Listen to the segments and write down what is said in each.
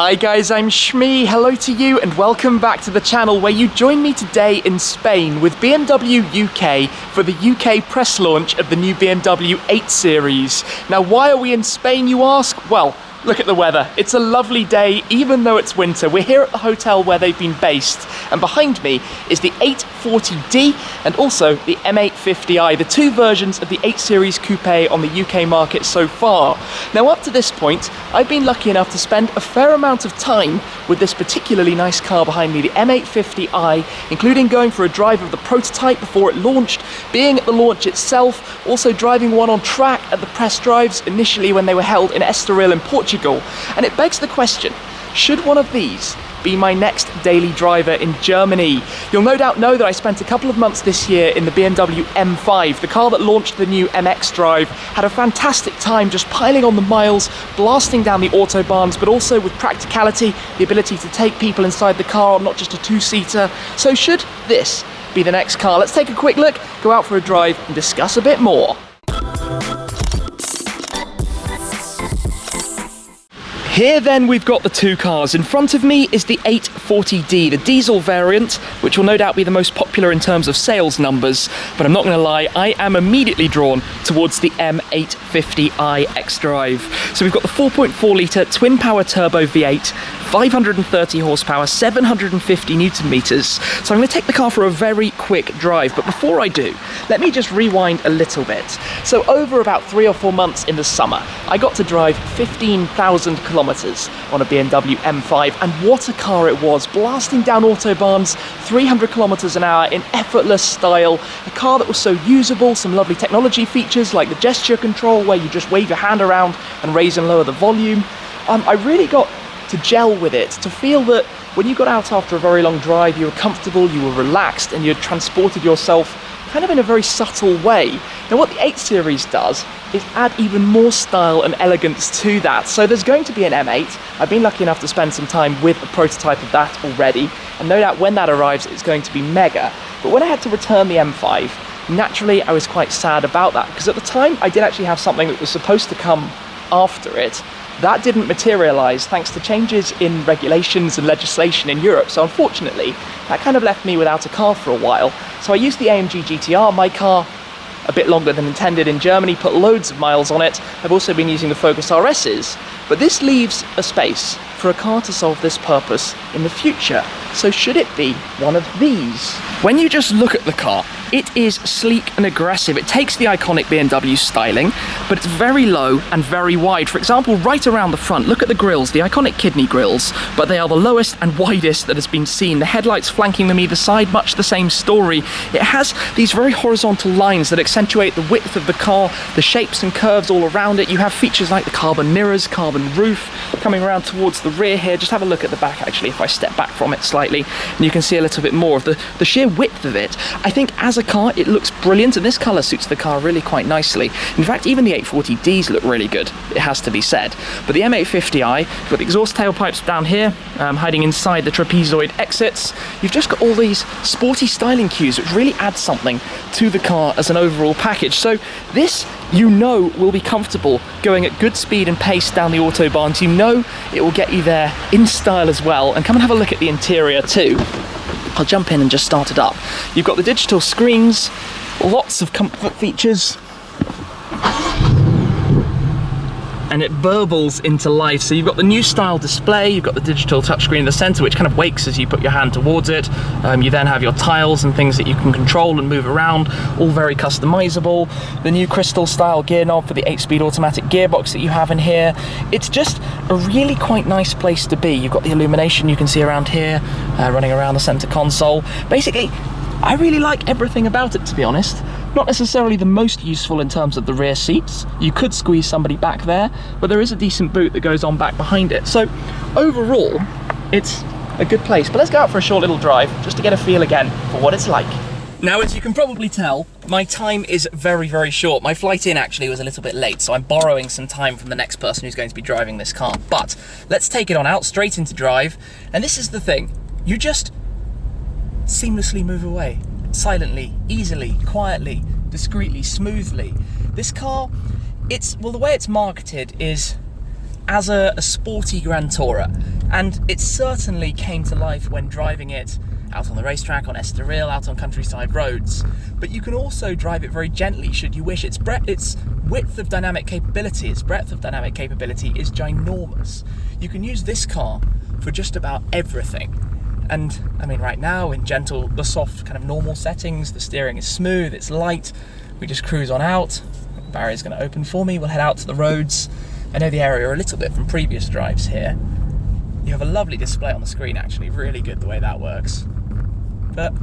Hi guys, I'm Shmee, hello to you and welcome back to the channel where you join me today in Spain with BMW UK for the UK press launch of the new BMW 8 Series. Now why are we in Spain you ask? Well, look at the weather. It's a lovely day, even though it's winter. We're here at the hotel where they've been based, and behind me is the 840D and also the M850i, the two versions of the 8 Series Coupe on the UK market so far. Now, up to this point, I've been lucky enough to spend a fair amount of time with this particularly nice car behind me, the M850i, including going for a drive of the prototype before it launched, being at the launch itself, also driving one on track at the press drives initially when they were held in Estoril in Portugal. And it begs the question, should one of these be my next daily driver in Germany? You'll no doubt know that I spent a couple of months this year in the BMW M5, the car that launched the new MX drive. Had a fantastic time just piling on the miles, blasting down the Autobahns, but also with practicality, the ability to take people inside the car, not just a two-seater. So should this be the next car? Let's take a quick look, go out for a drive and discuss a bit more. Here then we've got the two cars. In front of me is the 840D, the diesel variant, which will no doubt be the most popular in terms of sales numbers, but I'm not going to lie, I am immediately drawn towards the M850i X-Drive. So we've got the 4.4 litre twin power turbo V8, 530 horsepower, 750 newton meters. So I'm going to take the car for a very quick drive, but before I do, let me just rewind a little bit. So over about 3 or 4 months in the summer, I got to drive 15,000 kilometers on a BMW M5, and what a car it was, blasting down Autobahns 300 kilometers an hour in effortless style. A car that was so usable, some lovely technology features like the gesture control where you just wave your hand around and raise and lower the volume. I really got to gel with it, to feel that when you got out after a very long drive, you were comfortable, you were relaxed, and you had transported yourself kind of in a very subtle way. Now what the 8 Series does is add even more style and elegance to that. So there's going to be an M8. I've been lucky enough to spend some time with a prototype of that already, and no doubt when that arrives it's going to be mega. But when I had to return the M5, naturally I was quite sad about that, because at the time I did actually have something that was supposed to come after it. That didn't materialise thanks to changes in regulations and legislation in Europe, so unfortunately that kind of left me without a car for a while. So I used the AMG GTR, my car, a bit longer than intended in Germany, put loads of miles on it. I've also been using the Focus RS's, but this leaves a space for a car to solve this purpose in the future. So should it be one of these? When you just look at the car, it is sleek and aggressive. It takes the iconic BMW styling, but it's very low and very wide. For example, right around the front, look at the grills, the iconic kidney grills, but they are the lowest and widest that has been seen. The headlights flanking them either side, much the same story. It has these very horizontal lines that accentuate the width of the car, the shapes and curves all around it. You have features like the carbon mirrors, carbon roof, coming around towards the rear here. Just have a look at the back actually, if I step back from it slightly, and you can see a little bit more of the sheer width of it. I think as a car it looks brilliant, and this colour suits the car really quite nicely. In fact, even the 840Ds look really good, it has to be said. But the M850i, you've got the exhaust tailpipes down here, hiding inside the trapezoid exits. You've just got all these sporty styling cues which really add something to the car as an overall package. So this, you know, will be comfortable going at good speed and pace down the Autobahns. You know it will get you there in style as well. And come and have a look at the interior too. I'll jump in and just start it up. You've got the digital screens, lots of comfort features, and it burbles into life. So you've got the new style display, you've got the digital touchscreen in the center, which kind of wakes as you put your hand towards it. You then have your tiles and things that you can control and move around, all very customizable. The new crystal style gear knob for the 8-speed automatic gearbox that you have in here. It's just a really quite nice place to be. You've got the illumination you can see around here, running around the center console. Basically, I really like everything about it, to be honest. Not necessarily the most useful in terms of the rear seats. You could squeeze somebody back there, but there is a decent boot that goes on back behind it. So overall, it's a good place. But let's go out for a short little drive just to get a feel again for what it's like. Now, as you can probably tell, my time is very, very short. My flight in actually was a little bit late, so I'm borrowing some time from the next person who's going to be driving this car. But let's take it on out, straight into drive. And this is the thing, you just seamlessly move away. Silently, easily, quietly, discreetly, smoothly. This car, well, the way it's marketed is as a sporty Gran Tourer. And it certainly came to life when driving it out on the racetrack, on Estoril, out on countryside roads. But you can also drive it very gently should you wish. Its width of dynamic capability, its breadth of dynamic capability is ginormous. You can use this car for just about everything. And I mean, right now in gentle, the soft kind of normal settings, the steering is smooth, it's light. We just cruise on out. The barrier's going to open for me. We'll head out to the roads. I know the area a little bit from previous drives here. You have a lovely display on the screen, actually, really good the way that works. But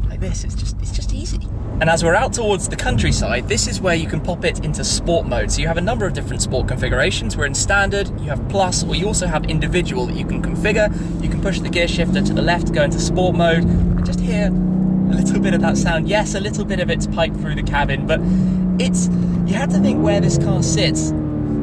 like this, it's just easy. And as we're out towards the countryside, this is where you can pop it into sport mode. So you have a number of different sport configurations. We're in standard, you have plus, or you also have individual that you can configure. You can push the gear shifter to the left, go into sport mode, and just hear a little bit of that sound. Yes, a little bit of it's piped through the cabin, but you had to think where this car sits.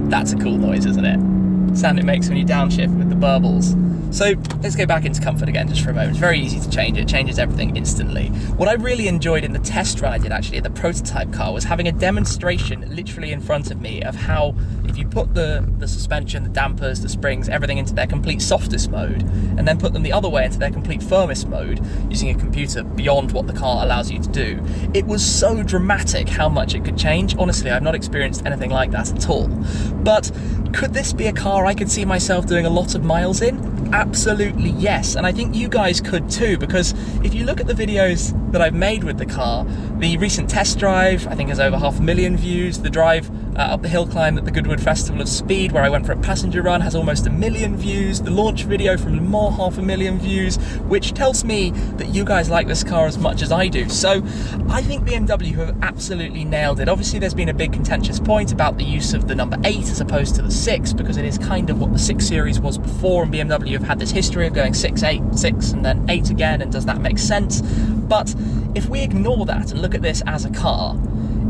That's a cool noise, isn't it? Sound it makes when you downshift with the burbles. So let's go back into comfort again just for a moment. It's very easy to change. It changes everything instantly. What I really enjoyed in the test run I did actually in the prototype car was having a demonstration literally in front of me of how if you put the suspension, the dampers, the springs, everything into their complete softest mode and then put them the other way into their complete firmest mode using a computer beyond what the car allows you to do, it was so dramatic how much it could change. Honestly, I've not experienced anything like that at all. But could this be a car I could see myself doing a lot of miles in? Absolutely yes, and I think you guys could too, because if you look at the videos that I've made with the car, the recent test drive I think has over 500,000 views, the drive up the hill climb at the Goodwood Festival of Speed where I went for a passenger run has almost 1 million views, the launch video from Le Mans 500,000 views, which tells me that you guys like this car as much as I do. So I think BMW have absolutely nailed it. Obviously there's been a big contentious point about the use of the number 8 as opposed to the 6 because it is kind of what the 6 Series was before, and BMW have had this history of going 6, 8, 6 and then 8 again, and does that make sense? But if we ignore that and look at this as a car,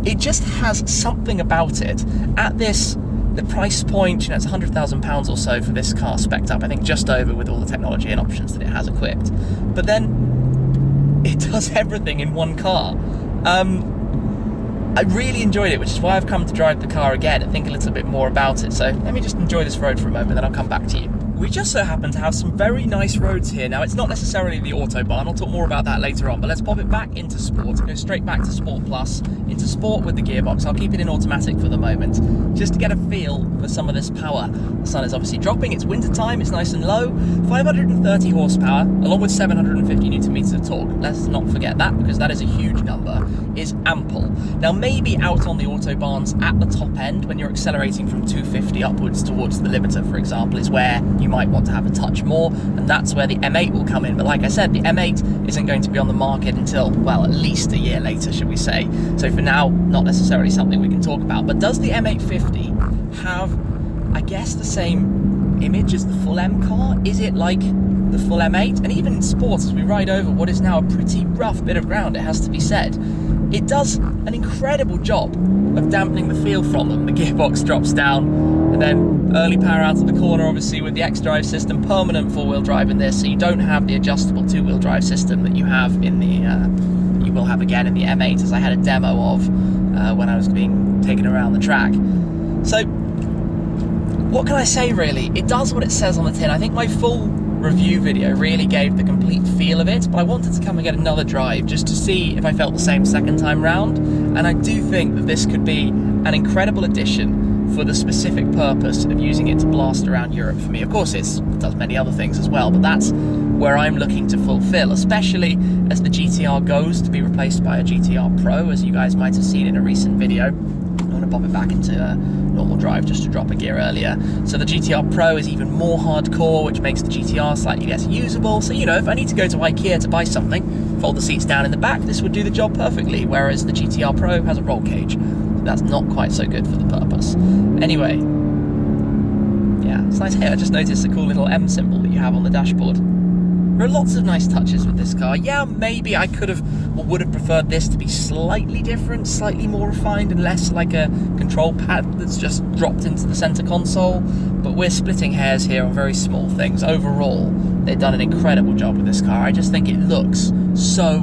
it just has something about it. At the price point, you know, it's £100,000 or so for this car spec'd up, I think just over with all the technology and options that it has equipped. But then it does everything in one car. I really enjoyed it, which is why I've come to drive the car again and think a little bit more about it. So let me just enjoy this road for a moment, then I'll come back to you. We just so happen to have some very nice roads here. Now, it's not necessarily the Autobahn, I'll talk more about that later on, but let's pop it back into Sport, go straight back to Sport Plus, into Sport with the gearbox. I'll keep it in automatic for the moment, just to get a feel for some of this power. The sun is obviously dropping, it's winter time, it's nice and low, 530 horsepower, along with 750 Newton meters of torque. Let's not forget that, because that is a huge number, is ample. Now, maybe out on the Autobahns at the top end, when you're accelerating from 250 upwards towards the limiter, for example, is where you might want to have a touch more, and that's where the M8 will come in. But like I said, the M8 isn't going to be on the market until, well, at least a year later, should we say. So for now, not necessarily something we can talk about. But does the M850 have, I guess, the same image as the full M car? Is it like the full M8? And even in sports, as we ride over what is now a pretty rough bit of ground, it has to be said, it does an incredible job of dampening the feel from them. The gearbox drops down, and then early power out of the corner, obviously, with the X-Drive system, permanent four-wheel drive in this, so you don't have the adjustable two-wheel drive system that you have in the, you will have again in the M8, as I had a demo of when I was being taken around the track. So, what can I say, really? It does what it says on the tin. I think my full review video really gave the complete feel of it, but I wanted to come and get another drive just to see if I felt the same second time round, and I do think that this could be an incredible addition for the specific purpose of using it to blast around Europe for me. Of course, it does many other things as well, but that's where I'm looking to fulfill, especially as the GTR goes to be replaced by a GTR Pro, as you guys might have seen in a recent video. I'm going to pop it back into normal drive just to drop a gear earlier. So the GTR Pro is even more hardcore, which makes the GTR slightly less usable. So, you know, if I need to go to IKEA to buy something, fold the seats down in the back, this would do the job perfectly, whereas the GTR Pro has a roll cage. So that's not quite so good for the purpose. Anyway, yeah, it's nice here. I just noticed the cool little M symbol that you have on the dashboard. There are lots of nice touches with this car. Yeah, maybe I could have or would have preferred this to be slightly different, slightly more refined and less like a control pad that's just dropped into the center console, but we're splitting hairs here on very small things. Overall, they've done an incredible job with this car. I just think it looks so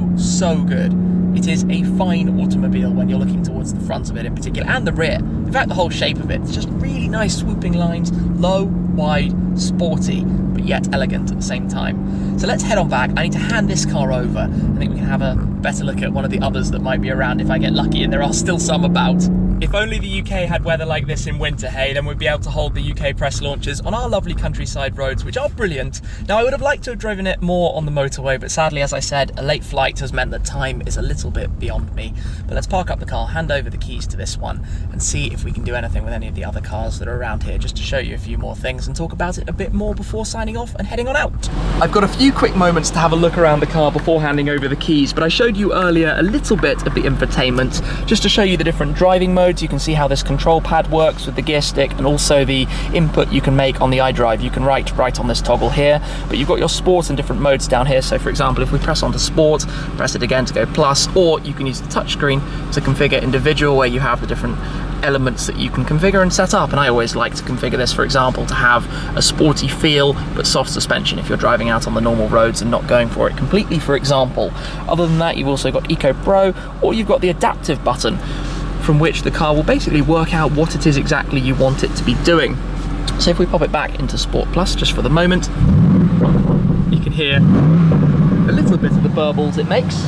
good. it is a fine automobile when you're looking towards the front of it in particular, and the rear. In fact, the whole shape of it, it's just really nice swooping lines, low, wide, sporty, but yet elegant at the same time. So let's head on back. I need to hand this car over. I think we can have a better look at one of the others that might be around if I get lucky, and there are still some about. If only the UK had weather like this in winter, hey, then we'd be able to hold the UK press launches on our lovely countryside roads, which are brilliant. Now, I would have liked to have driven it more on the motorway, but sadly, as I said, a late flight has meant that time is a little bit beyond me. But let's park up the car, hand over the keys to this one, and see if we can do anything with any of the other cars that are around here, just to show you a few more things and talk about it a bit more before signing off and heading on out. I've got a few quick moments to have a look around the car before handing over the keys, but I showed you earlier a little bit of the infotainment, just to show you the different driving modes. You can see how this control pad works with the gear stick, and also the input you can make on the iDrive. You can write right on this toggle here, but you've got your sport and different modes down here. So for example, if we press onto sport, press it again to go plus, or you can use the touchscreen to configure individual, where you have the different elements that you can configure and set up. And I always like to configure this, for example, to have a sporty feel but soft suspension if you're driving out on the normal roads and not going for it completely, for example. Other than that, you've also got Eco Pro, or you've got the adaptive button, from which the car will basically work out what it is exactly you want it to be doing. So if we pop it back into Sport Plus just for the moment, you can hear a little bit of the burbles it makes.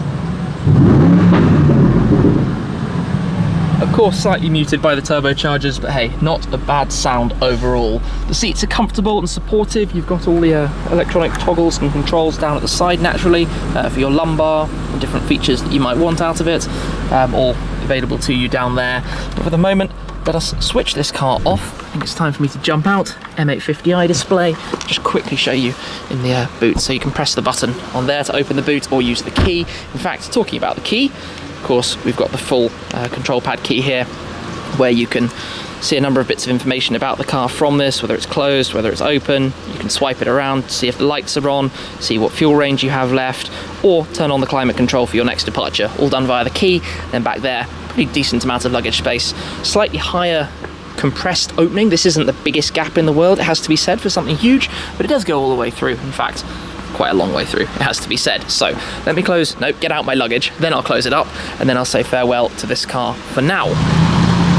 Of course, slightly muted by the turbochargers, but hey, not a bad sound overall. The seats are comfortable and supportive. You've got all the electronic toggles and controls down at the side naturally for your lumbar and different features that you might want out of it, all available to you down there. But for the moment, let us switch this car off. I think it's time for me to jump out. M850i display. Just quickly show you in the boot. So you can press the button on there to open the boot, or use the key. In fact, talking about the key, of course, we've got the full control pad key here, where you can see a number of bits of information about the car from this, whether it's closed, whether it's open. You can swipe it around, see if the lights are on, see what fuel range you have left, or turn on the climate control for your next departure. All done via the key. Then back there, pretty decent amount of luggage space. Slightly higher compressed opening. This isn't the biggest gap in the world, it has to be said, for something huge, but it does go all the way through. In fact, quite a long way through, it has to be said. So let me get out my luggage, then I'll close it up, and then I'll say farewell to this car for now.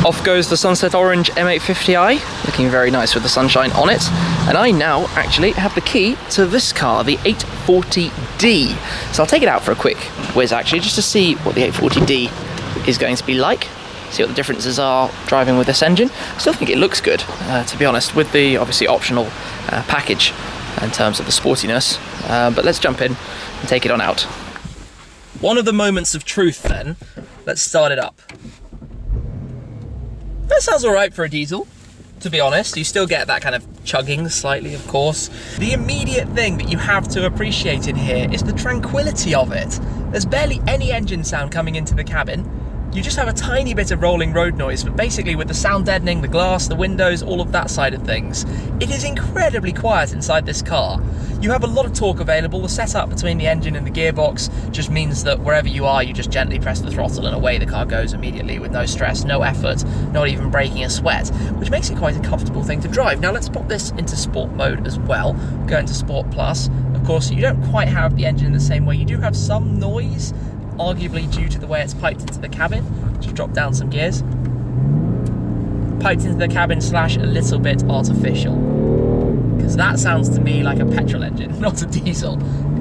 Off goes the sunset orange M850i, looking very nice with the sunshine on it. And I now actually have the key to this car, the 840D. So I'll take it out for a quick whiz actually, just to see what the 840D is going to be like. See what the differences are driving with this engine. I still think it looks good, to be honest, with the obviously optional package in terms of the sportiness. But let's jump in and take it on out. One of the moments of truth then. Let's start it up. That sounds all right for a diesel, to be honest. You still get that kind of chugging slightly, of course. The immediate thing that you have to appreciate in here is the tranquility of it. There's barely any engine sound coming into the cabin. You just have a tiny bit of rolling road noise, but basically with the sound deadening, the glass, the windows, all of that side of things, it is incredibly quiet inside this car. You have a lot of torque available. The setup between the engine and the gearbox just means that wherever you are, you just gently press the throttle and away the car goes immediately with no stress, no effort, not even breaking a sweat, which makes it quite a comfortable thing to drive. Now let's pop this into sport mode as well. Go into Sport Plus. Of course, you don't quite have the engine in the same way. You do have some noise, arguably due to the way it's piped into the cabin. Just drop down some gears. Piped into the cabin / a little bit artificial, because that sounds to me like a petrol engine, not a diesel.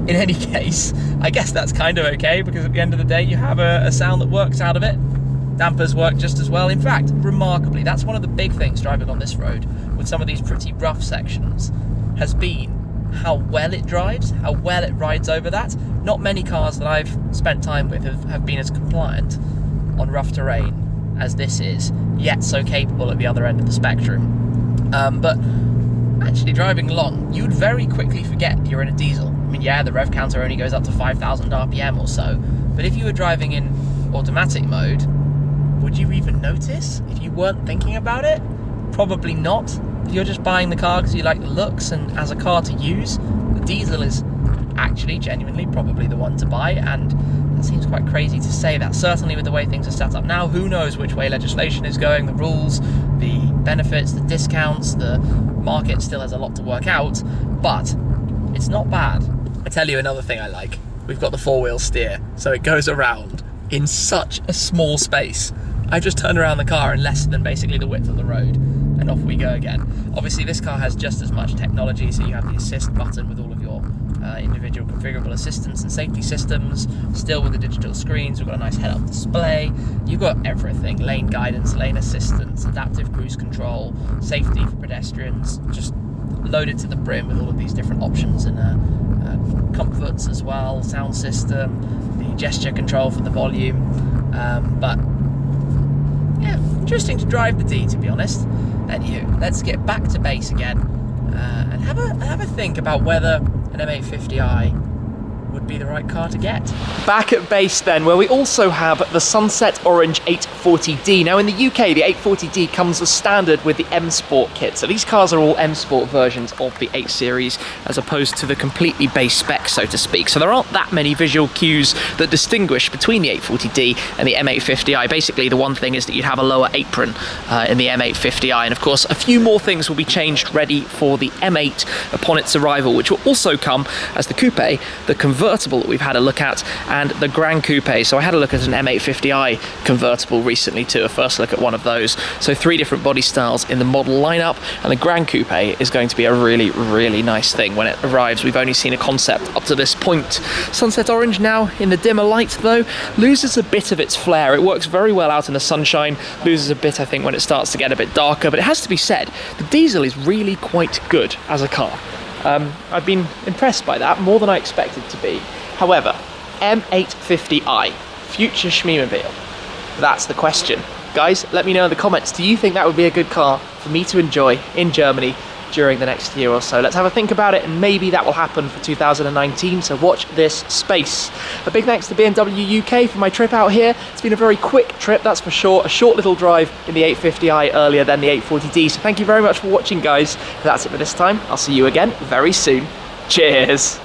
In any case, I guess that's kind of okay, because at the end of the day you have a sound that works out of it. Dampers work just as well. In fact, remarkably, that's one of the big things driving on this road with some of these pretty rough sections, has been how well it drives, how well it rides over that. Not many cars that I've spent time with have been as compliant on rough terrain as this is, yet so capable at the other end of the spectrum. But actually driving along, you'd very quickly forget you're in a diesel. I mean, yeah, the rev counter only goes up to 5,000 RPM or so, but if you were driving in automatic mode, would you even notice if you weren't thinking about it? Probably not. If you're just buying the car because you like the looks and as a car to use, the diesel is actually genuinely probably the one to buy, and that seems quite crazy to say that, certainly with the way things are set up now. Who knows which way legislation is going, the rules, the benefits, the discounts, the market still has a lot to work out, but it's not bad. I tell you another thing I like, we've got the 4-wheel steer, so it goes around in such a small space. I just turned around the car in less than basically the width of the road, and off we go again. Obviously this car has just as much technology, so you have the assist button with all of your individual configurable assistance and safety systems, still with the digital screens. We've got a nice head-up display, you've got everything: lane guidance, lane assistance, adaptive cruise control, safety for pedestrians, just loaded to the brim with all of these different options and comforts as well, sound system, the gesture control for the volume, but yeah, interesting to drive the D, to be honest. Anywho, let's get back to base again and have a think about whether an M850i would be the right car to get. Back at base then, where we also have the Sunset Orange 840D. Now in the UK, the 840D comes as standard with the M Sport kit. So these cars are all M Sport versions of the 8 Series, as opposed to the completely base spec, so to speak. So there aren't that many visual cues that distinguish between the 840D and the M850i. Basically, the one thing is that you'd have a lower apron in the M850i. And of course, a few more things will be changed ready for the M8 upon its arrival, which will also come as the coupe, the convertible that we've had a look at, and the Gran Coupe. So I had a look at an M850i convertible recently too, a first look at one of those. So 3 different body styles in the model lineup, and the Gran Coupe is going to be a really, really nice thing when it arrives. We've only seen a concept up to this point. Sunset Orange now in the dimmer light though loses a bit of its flair. It works very well out in the sunshine, loses a bit I think when it starts to get a bit darker, but it has to be said, the diesel is really quite good as a car. I've been impressed by that, more than I expected to be. However, M850i, future Schmeemobile, that's the question. Guys, let me know in the comments, do you think that would be a good car for me to enjoy in Germany during the next year or so? Let's have a think about it, and maybe that will happen for 2019, so watch this space. A big thanks to BMW UK for my trip out here. It's been a very quick trip, that's for sure. A short little drive in the 850i earlier than the 840D, so thank you very much for watching, guys. That's it for this time. I'll see you again very soon. Cheers.